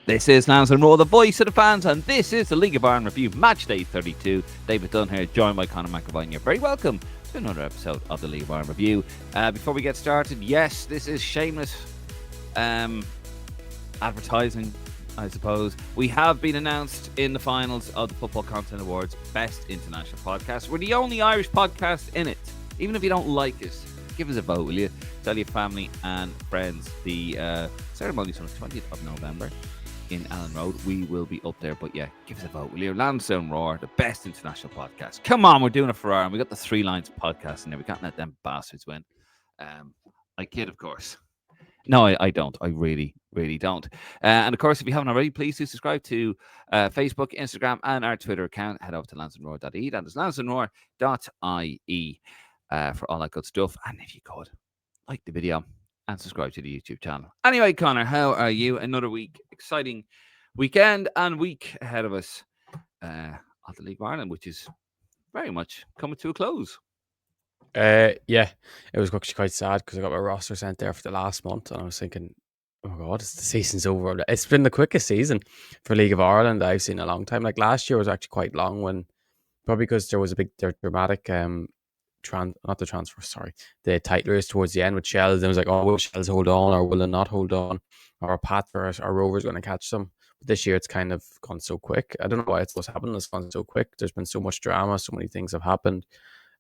This is Lansdowne Road, the voice of the fans, and this is the League of Ireland Review, Match Day 32. David Dunn here, joined by Conor McAvoy. You're very welcome to another episode of the League of Ireland Review. Before we get started, yes, this is shameless advertising, I suppose. We have been announced in the finals of the Football Content Awards Best International Podcast. We're the only Irish podcast in it. Even if you don't like us, give us a vote, will you? Tell your family and friends. The ceremony is on the 20th of November in Allen Road. We will be up there, but yeah, give us a vote, will you? Lansdowne Roar, the best international podcast. Come on, we're doing it for Ireland. We got the Three Lines podcast in there. We can't let them bastards win. I kid, of course. No, I don't. I really don't. And of course, if you haven't already, please do subscribe to Facebook, Instagram, and our Twitter account. Head over to lansdowneroad.ie. That is lansdowneroad.ie for all that good stuff. And if you could, like the video and subscribe to the YouTube channel. Anyway, Conor, how are you? Another week, exciting weekend and week ahead of us at the League of Ireland, which is very much coming to a close. Yeah, it was actually quite sad because I got my roster sent there for the last month, and I was thinking, oh god, the season's over. It's been the quickest season for League of Ireland I've seen in a long time. Like last year was actually quite long, when probably because there was a big dramatic the title race towards the end with Shells. And it was like, oh, will Shells hold on or will they not hold on? Or Pat or Rovers going to catch them? But this year it's kind of gone so quick. I don't know why it's what's happened. It's gone so quick. There's been so much drama, so many things have happened.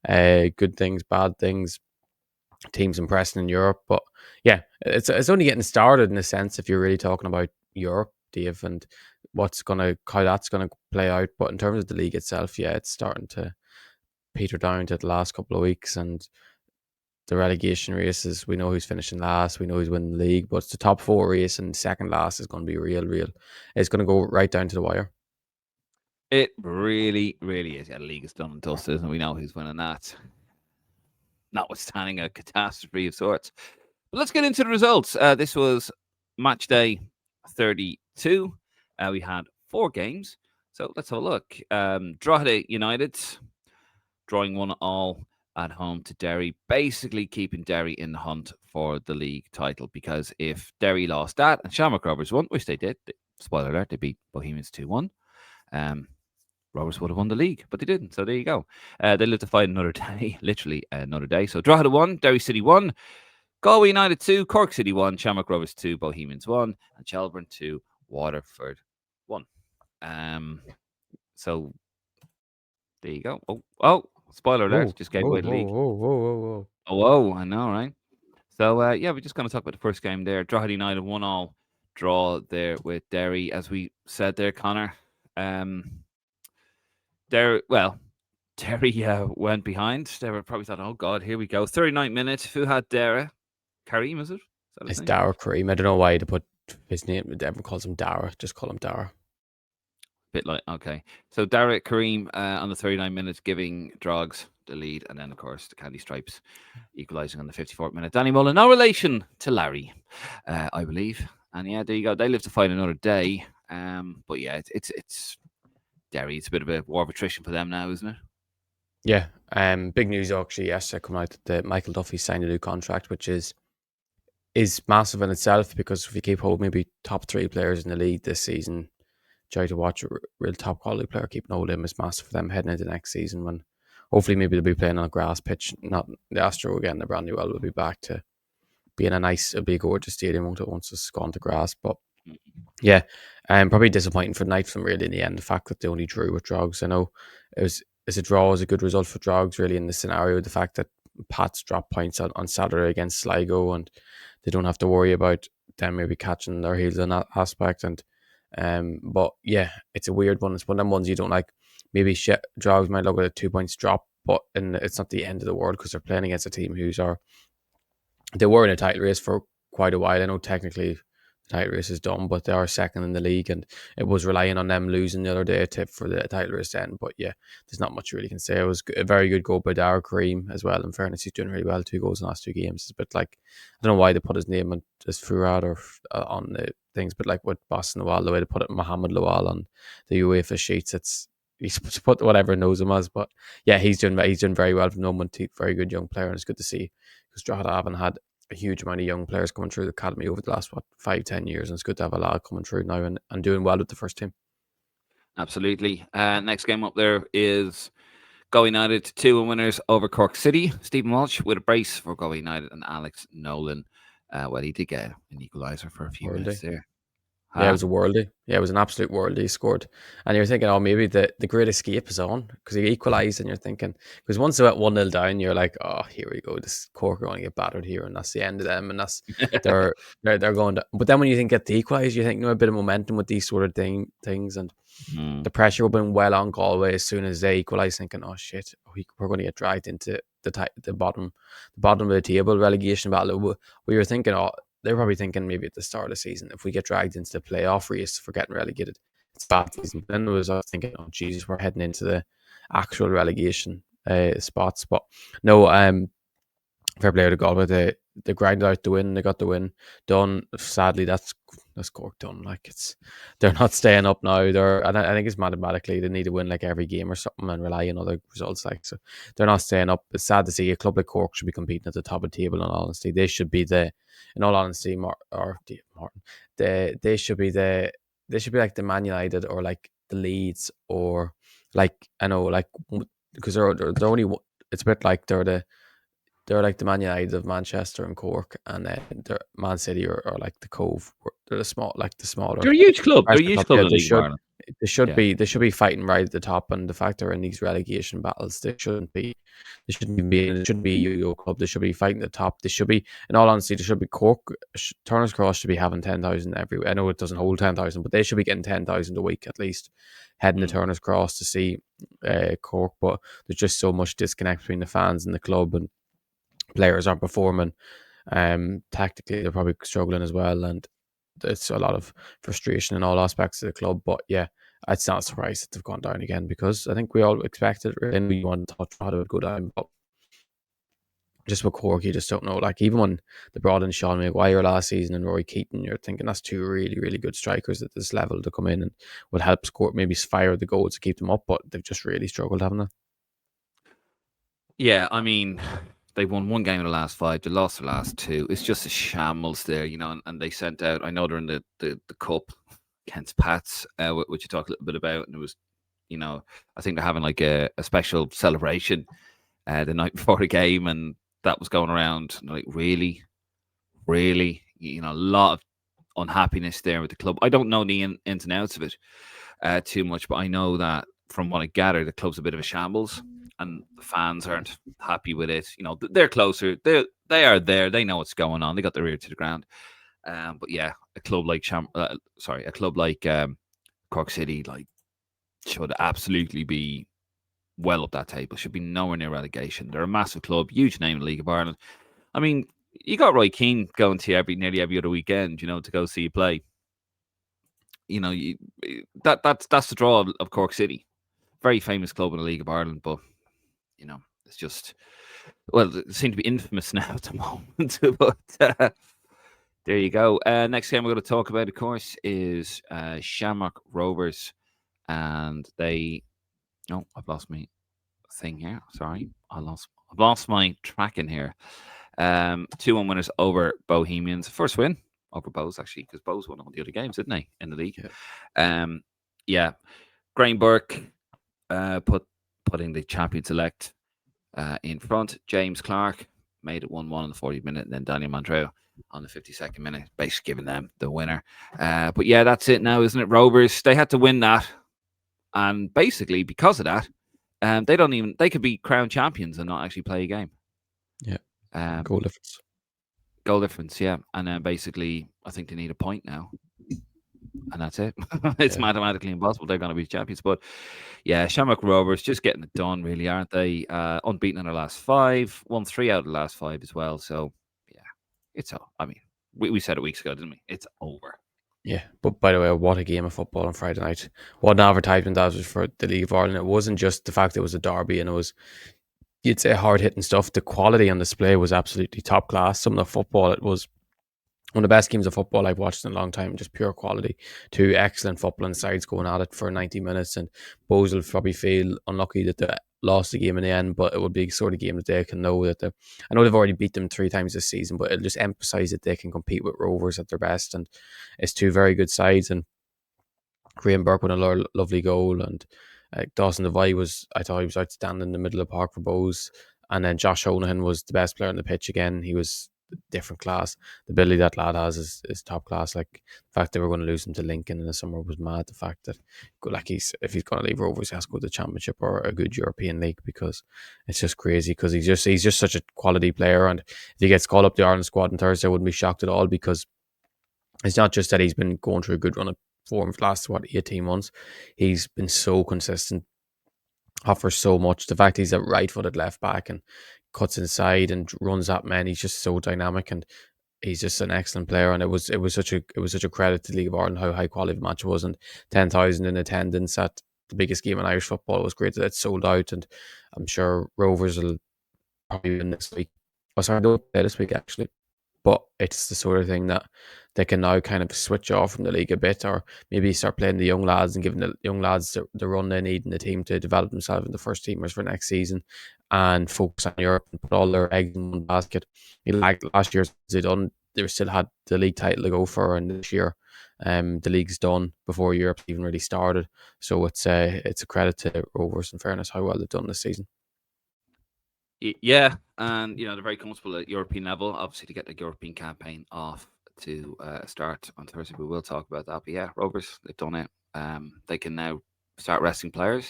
Good things, bad things, teams impressing in Europe. But yeah, it's only getting started in a sense if you're really talking about Europe, Dave, and how that's gonna play out. But in terms of the league itself, yeah, it's starting to peter down to the last couple of weeks, and the relegation races, we know who's finishing last, we know who's winning the league, but it's the top four race, and second last is going to be real. It's going to go right down to the wire. It really is. Yeah, the league is done and dusted, and we know who's winning that, notwithstanding a catastrophe of sorts. But let's get into the results. This was match day 32. We had 4 games. So let's have a look. Drogheda United drawing 1-1 at home to Derry, basically keeping Derry in the hunt for the league title, because if Derry lost that and Shamrock Rovers won, which they did, spoiler alert, they beat Bohemians 2-1, Rovers would have won the league, but they didn't. So there you go. They live to fight another day, literally another day. So Drogheda 1, Derry City 1, Galway United 2, Cork City 1, Shamrock Rovers 2, Bohemians 1, and Shelbourne 2, Waterford 1. So there you go. Oh, spoiler alert, just gave away the league. Whoa, I know, right? So yeah, we're just going to talk about the first game there. Drogheda United 1-1 draw there with Derry, as we said there, Conor. Derry went behind. They were probably thought, oh God, here we go. 39th minute. Who had Dara? Kareem, is it? It's Dara Kareem. I don't know why they put his name. Everyone calls him Dara. Just call him Dara. Bit like, okay. So Dara Kareem on the 39 minutes, giving Drogs the lead. And then, of course, the Candy Stripes equalising on the 54th minute. Danny Mullen, no relation to Larry, I believe. And yeah, there you go. They live to fight another day. But yeah, it's Derry. It's a bit of a war of attrition for them now, isn't it? Yeah. Big news actually yesterday coming out that Michael Duffy signed a new contract, which is massive in itself, because if you keep hold maybe top 3 players in the league this season, try to watch a real top quality player keeping hold of him is massive for them heading into next season, when hopefully maybe they'll be playing on a grass pitch, not the Astro again. The brand new well will be back to being it'll be a gorgeous stadium once it's gone to grass. But yeah, probably disappointing for the night from really in the end, the fact that they only drew with Drogs. I know it's a draw was a good result for Drogs really in the scenario, the fact that Pats dropped points on Saturday against Sligo, and they don't have to worry about them maybe catching their heels in that aspect. And but yeah, it's a weird one. It's one of them ones you don't like. Maybe Drogs might look at a 2 points drop, but it's not the end of the world, because they're playing against a team they were in a title race for quite a while. I know technically the title race is done, but they are second in the league, and it was relying on them losing the other day for the title race then. But yeah, there's not much you really can say. It was a very good goal by Dara Kareem as well. In fairness, he's doing really well. 2 goals in the last 2 games. It's a bit like, I don't know why they put his name on as Furad or on the things, but like with Boston Lawal, the way they put it, Mohammed Lawal on the UEFA sheets, he's put whatever knows him as. But yeah, he's doing very well from no one. Very good young player, and it's good to see, because Drogheda haven't had a huge amount of young players coming through the academy over the last 5-10 years, and it's good to have a lot coming through now and doing well with the first team. Absolutely. Next game up there is Go United 2-1 winners over Cork City. Stephen Walsh with a brace for Go United, and Alex Nolan. Well, he did get an equaliser for a few minutes there. Yeah, it was a worldie. Yeah, it was an absolute worldie he scored. And you're thinking, oh, maybe the great escape is on because he equalised, and you're thinking, because once they went 1-0 down, you're like, oh, here we go. This Cork are going to get battered here, and that's the end of them. And that's they're going to. But then when you think get the equalise, you think, a bit of momentum with these sort of things, and the pressure will be well on Galway as soon as they equalise, thinking, oh shit, we're going to get dragged into the bottom of the table relegation battle. We were thinking, oh, they're probably thinking maybe at the start of the season, if we get dragged into the playoff race for getting relegated, it's a bad season. Then I was thinking, oh Jesus, we're heading into the actual relegation spots. But no, fair play to Galway. They grinded out the win. They got the win done. Sadly, that's Cork done. Like they're not staying up now. I think it's mathematically they need to win like every game or something and rely on other results. Like so, they're not staying up. It's sad to see a club like Cork should be competing at the top of the table. In all honesty, they should be in all honesty, they should be like the Man United or like the Leeds or like I know like because they're only. It's a bit like they're like the Man United of Manchester and Cork, and then they're Man City or like the Cove. They're the smaller. They're a huge club. They're a huge club in the League of Ireland. They should be fighting right at the top, and the fact they're in these relegation battles, they shouldn't be a yo-yo club. They should be fighting at the top. They should be, in all honesty, they should be Cork. Turner's Cross should be having 10,000 every. I know it doesn't hold 10,000, but they should be getting 10,000 a week at least, heading to Turner's Cross to see Cork. But there's just so much disconnect between the fans and the club, and players aren't performing. Tactically, they're probably struggling as well, and it's a lot of frustration in all aspects of the club. But yeah, it's not a surprise that they've gone down again because I think we all expected it and we wanted to touch how it would go down. But just with Cork, you just don't know. Like even when they brought in Sean Maguire last season and Rory Keaton, you're thinking that's two really, really good strikers at this level to come in and would help Cork maybe fire the goals to keep them up. But they've just really struggled, haven't they? Yeah, I mean, they won one game in the last 5. They lost the last 2. It's just a shambles there, and they sent out, I know they're in the cup against Pats, which you talked a little bit about. And it was, I think they're having like a special celebration the night before the game. And that was going around like, really, really, a lot of unhappiness there with the club. I don't know the ins and outs of it too much, but I know that from what I gather, the club's a bit of a shambles. And the fans aren't happy with it. They're closer. They are there. They know what's going on. They got their ear to the ground. But yeah, a club like Cork City should absolutely be well up that table. Should be nowhere near relegation. They're a massive club, huge name in the League of Ireland. I mean, you got Roy Keane going to nearly every other weekend, to go see you play. That's the draw of Cork City. Very famous club in the League of Ireland, but it's just, well, it seems to be infamous now at the moment. But there you go. Next game we're going to talk about, of course, is Shamrock Rovers, and they. Oh, I've lost my thing here. Sorry, I've lost my tracking here. 2-1 winners over Bohemians. First win over Bows actually, because Bows won all the other games, didn't they, in the league? Yeah. Graham Burke putting the champions-elect in front. James Clark made it 1-1 in the 40th minute, and then Daniel Mandreu on the 52nd minute, basically giving them the winner. But yeah, that's it now, isn't it? Rovers, they had to win that, and basically because of that, they could be crowned champions and not actually play a game. Yeah, goal difference, yeah. And then basically, I think they need a point now. And that's it. It's mathematically impossible. They're going to be champions. But yeah, Shamrock Rovers just getting it done, really, aren't they? Unbeaten in their last 5, won 3 out of the last 5 as well. So yeah, it's all. I mean, we said it weeks ago, didn't we? It's over. Yeah, but by the way, what a game of football on Friday night. What an advertisement that was for the League of Ireland. It wasn't just the fact it was a derby and it was, you'd say, hard-hitting stuff. The quality on display was absolutely top class. Some of the football, it was one of the best games of football I've watched in a long time, just pure quality. 2 excellent footballing sides going at it for 90 minutes, and Bows will probably feel unlucky that lost the game in the end, but it would be sort of game that they can know that I know they've already beat them 3 times this season, but it'll just emphasise that they can compete with Rovers at their best, and it's two very good sides. And Graham Burke with a lovely goal, and Dawson Devine I thought he was outstanding in the middle of the park for Bowes. And then Josh Honahan was the best player on the pitch again. He was different class. The ability that lad has is top class. Like, the fact they were going to lose him to Lincoln in the summer was mad. The fact that if he's going to leave Rovers, he has to go to the Championship or a good European league, because it's just crazy. Because he's just such a quality player, and if he gets called up the Ireland squad on Thursday, I wouldn't be shocked at all, because it's not just that he's been going through a good run of form for the last 18 months. He's been so consistent, offers so much. The fact he's a right-footed left back and cuts inside and runs at men, he's just so dynamic, and he's just an excellent player. And it was such a credit to League of Ireland how high quality the match was, and 10,000 in attendance at the biggest game in Irish football was great that it sold out. And I'm sure Rovers will probably win this week. Oh, sorry, they don't play this week actually. But it's the sort of thing that they can now kind of switch off from the league a bit, or maybe start playing the young lads and giving the young lads the run they need in the team to develop themselves into first teamers for next season, and focus on Europe and put all their eggs in one basket. Like last year, they still had the league title to go for, and this year, the league's done before Europe even really started. So it's a credit to Rovers, in fairness, how well they've done this season. Yeah, and they're very comfortable at European level. Obviously, to get the European campaign off to start on Thursday, we will talk about that. But yeah, Rovers, they've done it. They can now start resting players,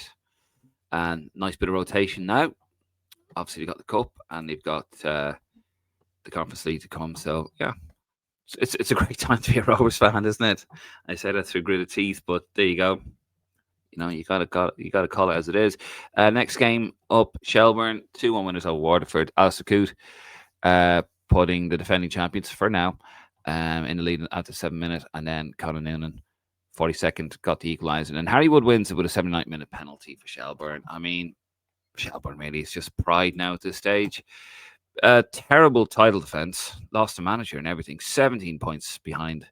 and nice bit of rotation now. Obviously, they've got the cup and they've got the Conference League to come. So yeah, it's a great time to be a Rovers fan, isn't it? I say that through gritted teeth, but there you go. You gotta call it as it is. Next game up, Shelbourne 2-1 winners over Waterford. Alistair Coote putting the defending champions for now in the lead at the 7 minute, and then Conor Noonan 42nd got the equaliser, and Harry Wood wins it with a 79-minute penalty for Shelbourne. I mean, Shelbourne really is just pride now at this stage. Terrible title defence, lost the manager and everything. 17 points behind.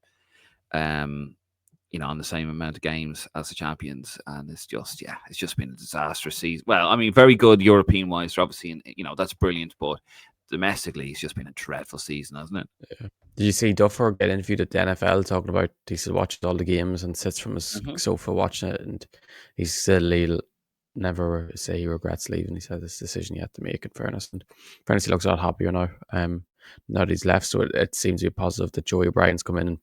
On the same amount of games as the champions, and it's just been a disastrous season. Well, I mean, very good European wise, obviously, and that's brilliant, but domestically, it's just been a dreadful season, hasn't it? Yeah. Did you see Duffer get interviewed at the NFL talking about he still watches all the games and sits from his sofa watching it, and he'll never say he regrets leaving. He said this decision he had to make, in fairness, and he looks a lot happier now. Now that he's left, so it seems to be positive that Joey O'Brien's come in and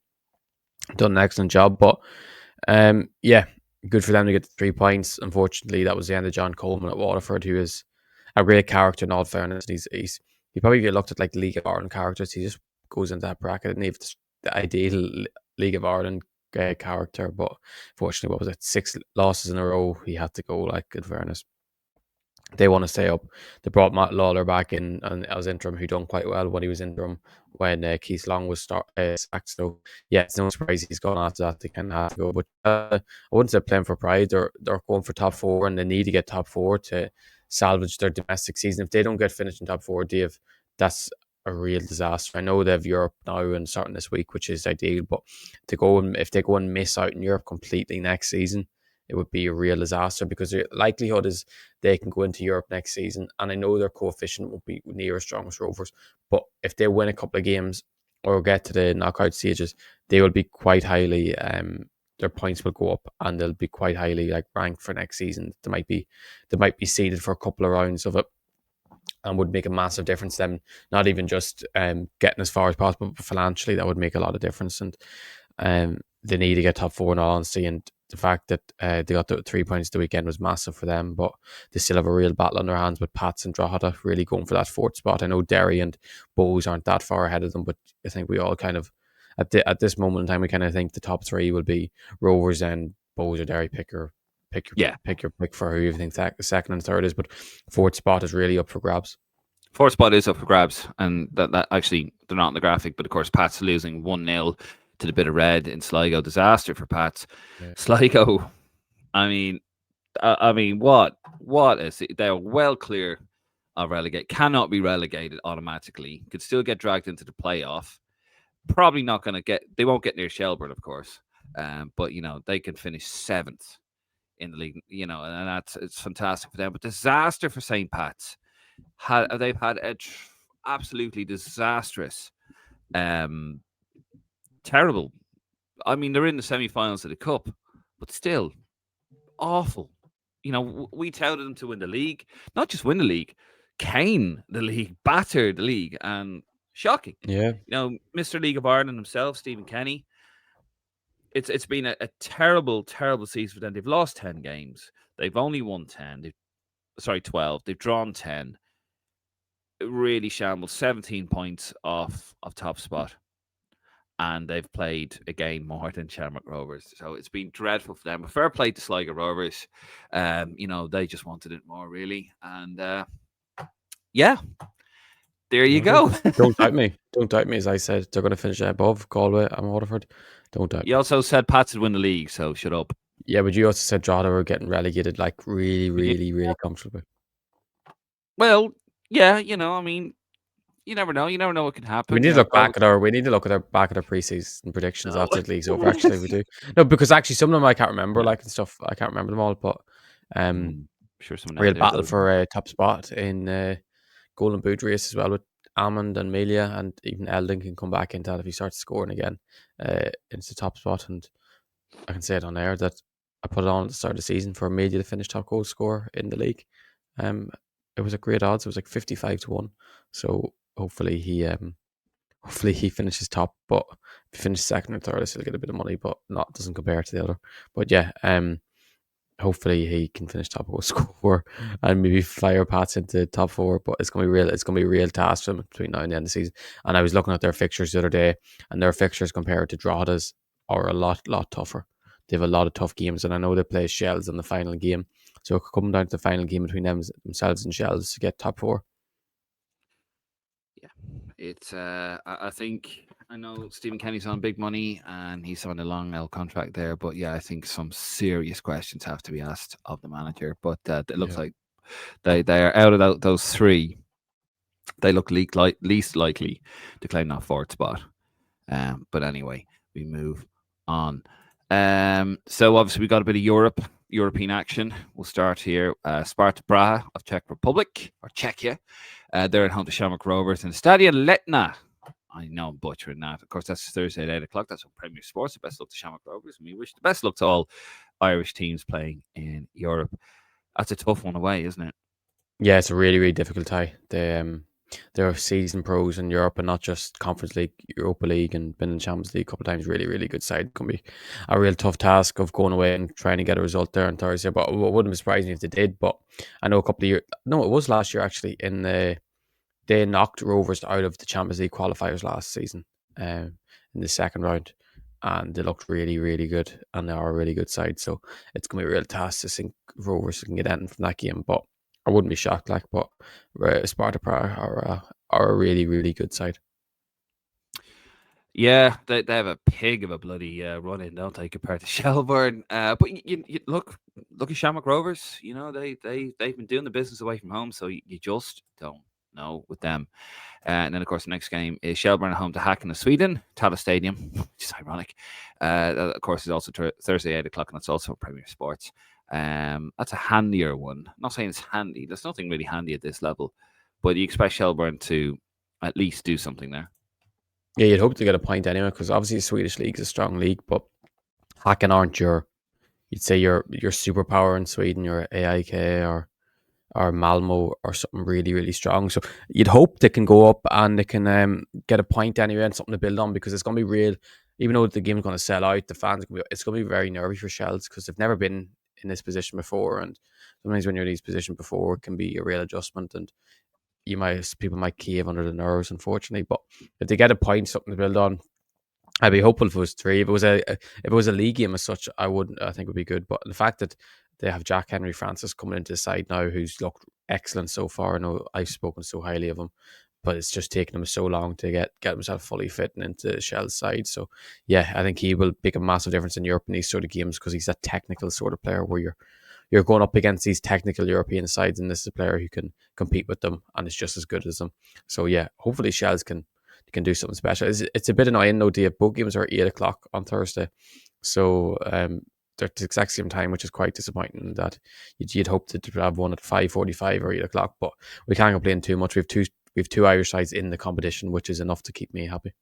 done an excellent job. But good for them to get the 3 points. Unfortunately, that was the end of John Coleman at Waterford, who is a great character in all fairness. He probably get looked at like League of Ireland characters. He just goes into that bracket and he's the ideal League of Ireland character. But fortunately, what was it? 6 losses in a row. He had to go. Like, in fairness, they want to stay up. They brought Matt Lawler back in and as interim, who done quite well when he was interim when Keith Long was sacked. So yeah, it's no surprise he's gone after that. They kind of have to go. But I wouldn't say playing for pride. They're going for top 4, and they need to get top 4 to salvage their domestic season. If they don't get finished in top 4, Dave, that's a real disaster. I know they have Europe now and starting this week, which is ideal. But if they go and miss out in Europe completely next season, it would be a real disaster, because the likelihood is they can go into Europe next season, and I know their coefficient won't be near as strong as Rovers, but if they win a couple of games or get to the knockout stages, they will be quite highly, their points will go up, and they'll be quite highly ranked for next season. They might be seeded for a couple of rounds of it, and would make a massive difference to them, not even just getting as far as possible, but financially that would make a lot of difference. And they need to get top 4 in all honesty, and the fact that they got the 3 points the weekend was massive for them, but they still have a real battle on their hands with Pats and Drogheda really going for that 4th spot. I know Derry and Bowes aren't that far ahead of them, but I think we all kind of, at this moment in time, we kind of think the top 3 will be Rovers and Bowes or Derry. Pick your pick for who you think the second and third is, but 4th spot is really up for grabs. 4th spot is up for grabs, and that actually, they're not on the graphic, but of course Pat's losing 1-0 to the bit of red in Sligo. Disaster for Pats. Yeah. Sligo, I mean, what is it? They're well clear of relegate. Cannot be relegated automatically. Could still get dragged into the playoff. Probably not going to get. They won't get near Shelbourne, of course. But they can finish 7th in the league, and it's fantastic for them. But disaster for St. Pat's. They've had a absolutely disastrous, terrible. I mean, they're in the semi-finals of the cup, but still awful. We touted them to win the league, not just win the league, cane the league, batter the league, and shocking. Yeah. Mr. League of Ireland himself, Stephen Kenny. It's been a terrible, terrible season for them. They've lost 10 games. They've only won 10. 12. They've drawn 10. It really shambles. 17 points off top spot. And they've played a game more than Shamrock Rovers. So it's been dreadful for them. But fair play to Sligo Rovers. They just wanted it more, really. And yeah, there you go. Don't doubt me. Don't doubt me. As I said, they're going to finish above Galway and Waterford. Don't doubt me. You also said Pats would win the league, so shut up. Yeah, but you also said Drogheda were getting relegated like really, really, really comfortably. Well, yeah, I mean, you never know. You never know what can happen. We need to look back at our preseason predictions after the league's over. Actually, we do. No, because actually some of them I can't remember, like and stuff. I can't remember them all, but sure someone real battle for a top spot in Golden Boot race as well with Almond and Melia, and even Eldon can come back into that if he starts scoring again into the top spot. And I can say it on air that I put it on at the start of the season for Melia to finish top goal scorer in the league. It was a great odds. It was like 55-1. So hopefully he finishes top. But if he finishes second or third, he'll get a bit of money, but doesn't compare to the other. But yeah, hopefully he can finish top goal scorer and maybe fire Pats into top 4. But it's gonna be a real task for them between now and the end of the season. And I was looking at their fixtures the other day, and their fixtures compared to Drogheda's are a lot tougher. They have a lot of tough games, and I know they play Shells in the final game, so it could come down to the final game between themselves and Shells to get top 4. Yeah, it's. I think I know Stephen Kenny's on big money, and he's on a long L contract there. But yeah, I think some serious questions have to be asked of the manager. But it looks like they are out of those three. They look least likely to claim that fourth spot. But anyway, we move on. So obviously we got a bit of European action. We'll start here. Sparta Praha of Czech Republic or Czechia. They're at home to Shamrock Rovers in Stadia Letna. I know I'm butchering that. Of course, that's Thursday at 8 o'clock. That's on Premier Sports. The best luck to Shamrock Rovers. And we wish the best luck to all Irish teams playing in Europe. That's a tough one away, isn't it? Yeah, it's a really, really difficult tie. They're seasoned pros in Europe and not just Conference League, Europa League, and been in Champions League a couple of times. Really, really good side. It can be a real tough task of going away and trying to get a result there on Thursday. But it wouldn't surprise me if they did. But I know a couple of years, no, it was last year actually. They knocked Rovers out of the Champions League qualifiers last season in the second round, and they looked really, really good, and they are a really good side. So it's going to be a real task to think Rovers can get anything from that game. But I wouldn't be shocked, but Sparta Prague are a really, really good side. Yeah, they have a pig of a bloody run in, don't they, compared to Shelbourne? But you look at Shamrock Rovers. They've been doing the business away from home, so you just don't know with them. And then, of course, the next game is Shelbourne at home to Häcken of Sweden, Tala Stadium, which is ironic. That, of course, is also Thursday 8 o'clock, and it's also Premier Sports. That's a handier one. I'm not saying it's handy. There's nothing really handy at this level, but you expect Shelbourne to at least do something there. Yeah, you'd hope to get a point anyway, because obviously the Swedish league is a strong league, but Häcken aren't your superpower in Sweden, your AIK or Malmo or something really, really strong. So you'd hope they can go up and they can get a point anyway and something to build on, because it's going to be real. Even though the game's going to sell out, the fans it's going to be very nervy for Shells, because they've never been in this position before, and sometimes when you're in this position before, it can be a real adjustment, and people might cave under the nerves, unfortunately. But if they get a point, something to build on, I'd be hopeful if it was 3. If it was a league game as such, I think it would be good. But the fact that they have Jack Henry Francis coming into the side now, who's looked excellent so far. I know I've spoken so highly of him, but it's just taken him so long to get himself fully fit and into the Shell's side. So yeah, I think he will make a massive difference in Europe in these sort of games, because he's that technical sort of player where you're going up against these technical European sides, and this is a player who can compete with them and is just as good as them. So yeah, hopefully Shells can do something special. It's a bit annoying though, both games are at 8 o'clock on Thursday. So they're at the exact same time, which is quite disappointing. That you'd hope to have one at 5:45 or 8 o'clock, but we can't complain too much. We've two Irish sides in the competition, which is enough to keep me happy.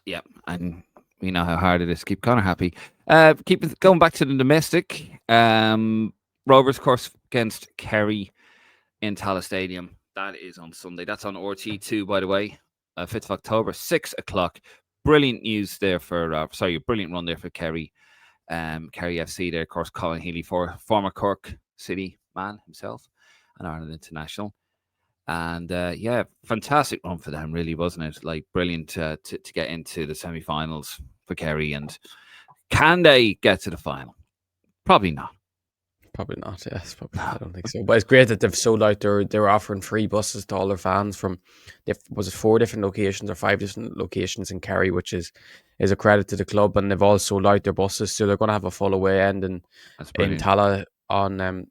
Yeah, and we know how hard it is to keep Conor happy. Going back to the domestic. Rovers, of course, against Kerry in Tallaght Stadium. That is on Sunday. That's on RT2, by the way. 5th of October, 6 o'clock. Brilliant news there for, brilliant run there for Kerry. Kerry FC there, of course, Colin Healy, former Cork City man himself, and Ireland international. And fantastic run for them, really, wasn't it? Like, brilliant to get into the semi-finals for Kerry. And can they get to the final? Probably not. Probably not, yes. I don't think so. But it's great that they've sold out. They were offering free buses to all their fans from, was it 4 different locations or 5 different locations in Kerry, which is a credit to the club. And they've all sold out their buses, so they're going to have a full away end in Tallaght on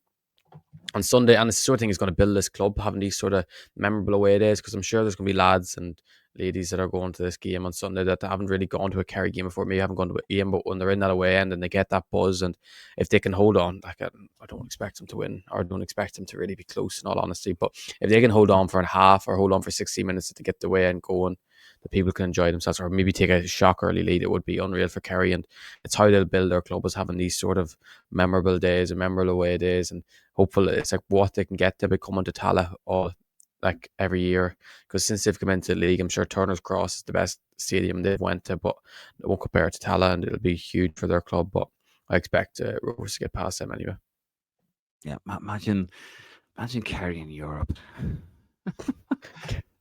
Sunday. And the sort of thing is going to build this club, having these sort of memorable away days, because I'm sure there's going to be lads and ladies that are going to this game on Sunday that haven't really gone to a Kerry game before, maybe haven't gone to a game, but when they're in that away end and they get that buzz, and if they can hold on, like, I don't expect them to win, or I don't expect them to really be close, in all honesty, but if they can hold on for a half or hold on for 60 minutes to get the way end going, the people can enjoy themselves, or maybe take a shock early lead, it would be unreal for Kerry. And it's how they'll build their club, is having these sort of memorable days and memorable away days, and hopefully it's like what they can get to be coming to Tallaght all like every year, because since they've come into the league, I'm sure Turner's Cross is the best stadium they've went to, but it won't compare to Tallaght, and it'll be huge for their club. But I expect Rovers to get past them anyway. Yeah, imagine Kerry in Europe.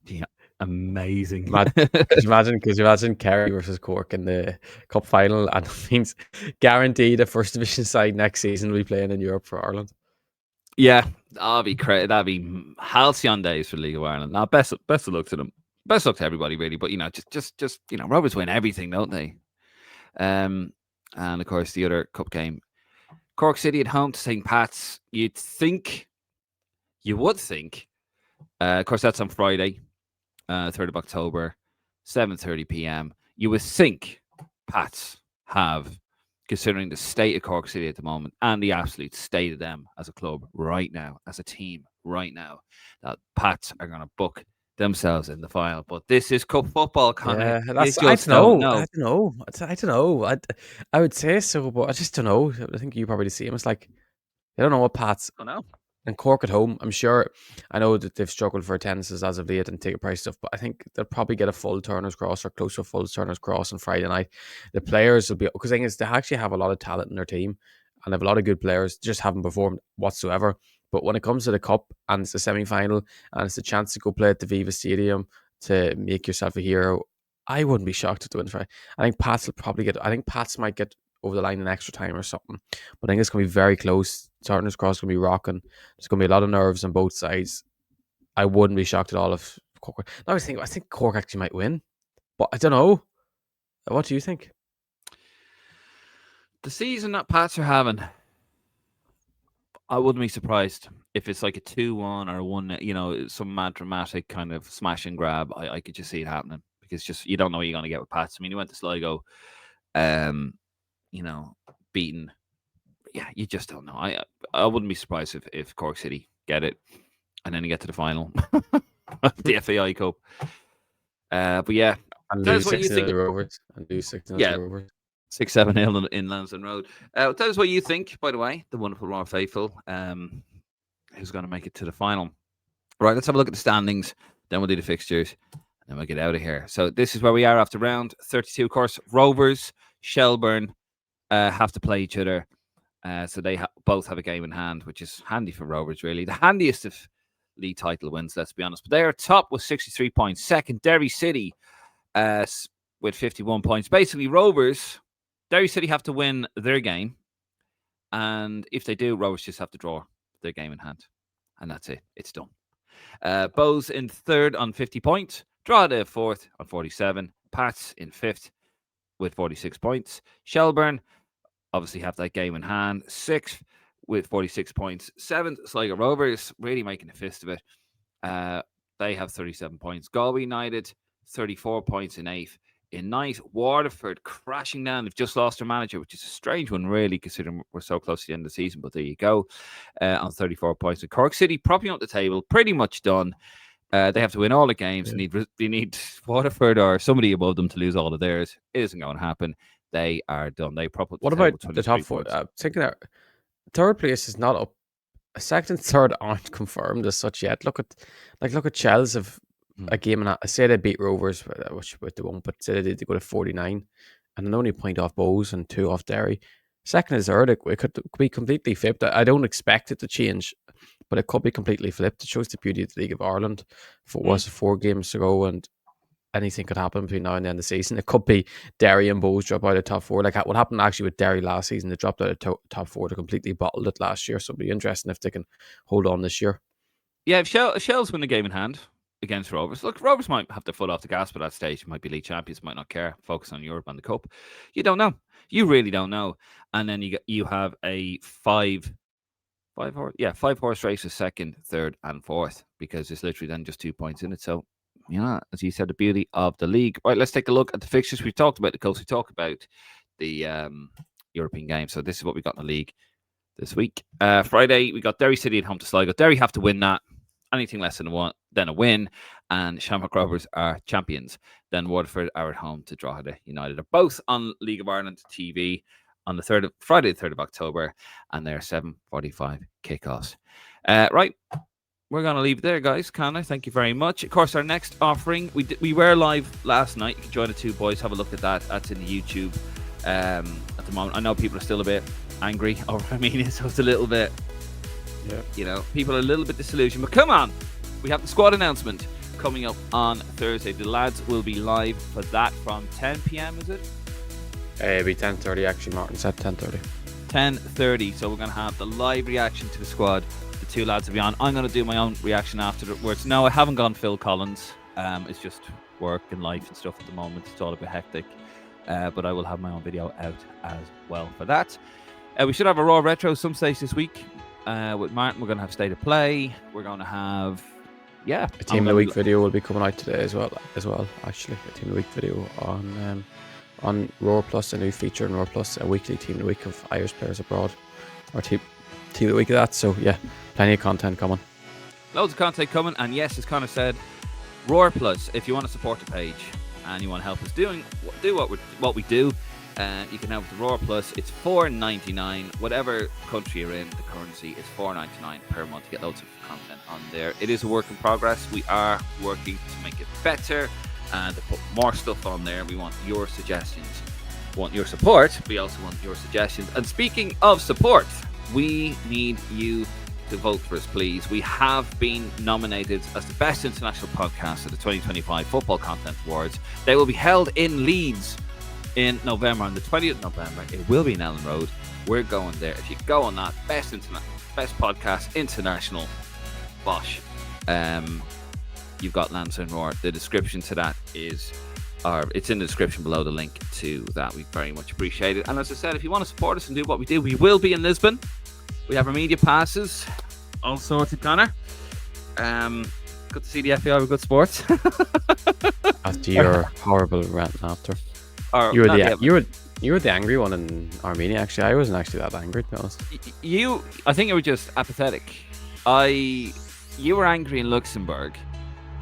Yeah, amazing. Could you imagine Kerry versus Cork in the cup final, and it means guaranteed a first division side next season will be playing in Europe for Ireland. Yeah, that'd be crazy. That'd be halcyon days for League of Ireland. Now, best of luck to them. Best of luck to everybody, really. But just Rovers win everything, don't they? And of course, the other cup game, Cork City at home to St. Pat's. You would think, of course, that's on Friday, 3rd of October, 7:30 p.m. You would think Pats have, considering the state of Cork City at the moment and the absolute state of them as a club right now, as a team right now, that Pats are going to book themselves in the final. But this is cup football, Conor. Yeah, I don't know. I would say so, but I just don't know. I think you probably see them. It's like, I don't know what Pats. I know. And Cork at home, I'm sure. I know that they've struggled for attendances as of late and ticket price stuff, but I think they'll probably get a full Turner's Cross or close to a full Turner's Cross on Friday night. The players will be, because the thing is, they actually have a lot of talent in their team and have a lot of good players, just haven't performed whatsoever. But when it comes to the cup and it's the semi-final and it's a chance to go play at the Viva Stadium to make yourself a hero, I wouldn't be shocked if they win Friday. I think Pats might get over the line in extra time or something. But I think it's going to be very close. Turner's Cross is going to be rocking. There's going to be a lot of nerves on both sides. I wouldn't be shocked at all if Cork. No, I think Cork actually might win. But I don't know. What do you think? The season that Pats are having, I wouldn't be surprised if it's like a 2-1 or a 1, some mad dramatic kind of smash and grab. I could just see it happening, because just you don't know what you're going to get with Pats. I mean, you went to Sligo, beaten. Yeah, you just don't know. I wouldn't be surprised if Cork City get it and then you get to the final of the FAI Cup. But yeah, and lose 6-0 Rovers. And lose 6-0 Rovers. 6-7-0 in Lansdowne Road. Tell us what you think, by the way, the wonderful Royal Faithful, who's going to make it to the final. Right, let's have a look at the standings. Then we'll do the fixtures. And then we'll get out of here. So this is where we are after round 32. Of course, Rovers, Shelbourne have to play each other. So they both have a game in hand, which is handy for Rovers, really. The handiest of league title wins, let's be honest. But they are top with 63 points. Second, Derry City with 51 points. Basically, Derry City have to win their game. And if they do, Rovers just have to draw their game in hand. And that's it. It's done. Bows in third on 50 points. Drogheda fourth on 47. Pats in fifth with 46 points. Shelbourne obviously have that game in hand. Sixth with 46 points. Seventh, Sligo Rovers, really making a fist of it. They have 37 points. Galway United, 34 points in eighth. in night. Waterford crashing down. They've just lost their manager, which is a strange one, really, considering we're so close to the end of the season. But there you go, on 34 points. And Cork City propping up the table, pretty much done. They have to win all the games. Yeah. They need Waterford or somebody above them to lose all of theirs. It isn't going to happen. They are done. They prop up the What table about with the 23 top four? points. Thinking that third place is not up. Second and third aren't confirmed as such yet. Look at Chelsea have a game, and I say they beat Rovers, which they won't, but say they go to 49, and an only point off Bows and 2 off Derry. Second is third. It could be completely flipped. I don't expect it to change, but it could be completely flipped. It shows the beauty of the League of Ireland. If it was 4 games to go, and anything could happen between now and the end of the season. It could be Derry and Bows drop out of top 4. Like what happened actually with Derry last season. They dropped out of top 4. They completely bottled it last year. So it'll be interesting if they can hold on this year. Yeah, if Shells win the game in hand against Rovers, look, Rovers might have their foot off the gas by that stage. Might be league champions, might not care. Focus on Europe and the Cup. You don't know. You really don't know. And then you have a five horse race of second, third, and fourth, because it's literally then just 2 points in it. So, as you said, the beauty of the league. Right, let's take a look at the fixtures. We talked about the Colts. We talked about the European game. So this is what we got in the league this week. Friday, we got Derry City at home to Sligo. Derry have to win that. Anything less than a win. And Shamrock Rovers are champions. Then Waterford are at home to Drogheda United. They're both on League of Ireland TV on the Friday the 3rd of October. And they're 7:45 kickoffs. Right. We're going to leave it there, guys. Conor, thank you very much. Of course, our next offering, we were live last night. You can join the two boys, have a look at that. That's in the YouTube at the moment. I know people are still a bit angry over Armenia, so it's a little bit, people are a little bit disillusioned. But come on, we have the squad announcement coming up on Thursday. The lads will be live for that from 10 p.m, is it? It'll be 10:30 actually, Martin said 10:30. 10:30, so we're going to have the live reaction to the squad. The two lads will be on. I'm going to do my own reaction afterwards. No, I haven't gone Phil Collins. It's just work and life and stuff at the moment. It's all a bit hectic. But I will have my own video out as well for that. We should have a Raw Retro some stage this week with Martin. We're going to have State of Play. We're going to have, a Team of the Week video will be coming out today as well. Actually, a Team of the Week video on Raw Plus, a new feature in Raw Plus, a weekly Team of the Week of Irish players abroad, or Team of the Week of that. So yeah, plenty of content coming. Loads of content coming, and yes, as Conor said, Raw Plus. If you want to support the page and you want to help us do what we do, you can help with the Raw Plus. It's $4.99. Whatever country you're in, the currency is $4.99 per month to get loads of content on there. It is a work in progress. We are working to make it better and to put more stuff on there. We want your suggestions. We want your support. We also want your suggestions. And speaking of support, we need you to vote for us, please. We have been nominated as the best international podcast at the 2025 Football Content Awards. They will be held in Leeds in November, on the 20th of November. It will be in Ellen Road. We're going there. If you go on that, best podcast international, bosh. You've got Lancer and Roar. The description to that it's in the description below, the link to that. We very much appreciate it. And as I said, if you want to support us and do what we do, we will be in Lisbon. We have our media passes all sorted, Conor. Good to see the FAI with good sports. After your horrible rant after. You were the angry one in Armenia, actually. I wasn't actually that angry, to be honest. I think you were just apathetic. You were angry in Luxembourg,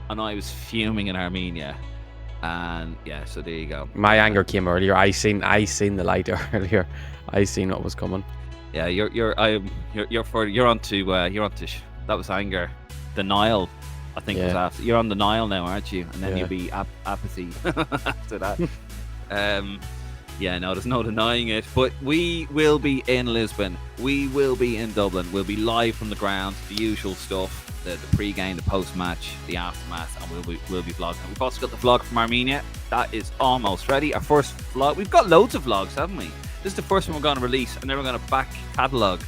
and I was fuming in Armenia. And yeah, so there you go. My anger came earlier. I seen the light earlier. I seen what was coming. Yeah, you're onto that was anger. Denial, I think, was after. You're on denial now, aren't you? And then you'll be apathy after that. There's no denying it. But we will be in Lisbon. We will be in Dublin. We'll be live from the ground, the usual stuff. The pre-game, the post-match, the aftermath, and we'll be vlogging. We've also got the vlog from Armenia. That is almost ready. Our first vlog. We've got loads of vlogs, haven't we? This is the first one we're going to release, and then we're going to back catalogue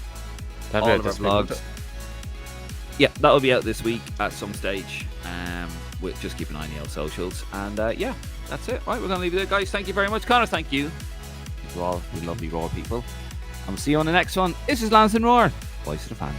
all of our vlogs. Yeah, that'll be out this week at some stage. We'll just keep an eye on the old socials. And that's it. Right, we're going to leave it there, guys. Thank you very much. Conor, thank you. To all you lovely Raw people. And we'll see you on the next one. This is Lance and Roar, Voice of the Fans.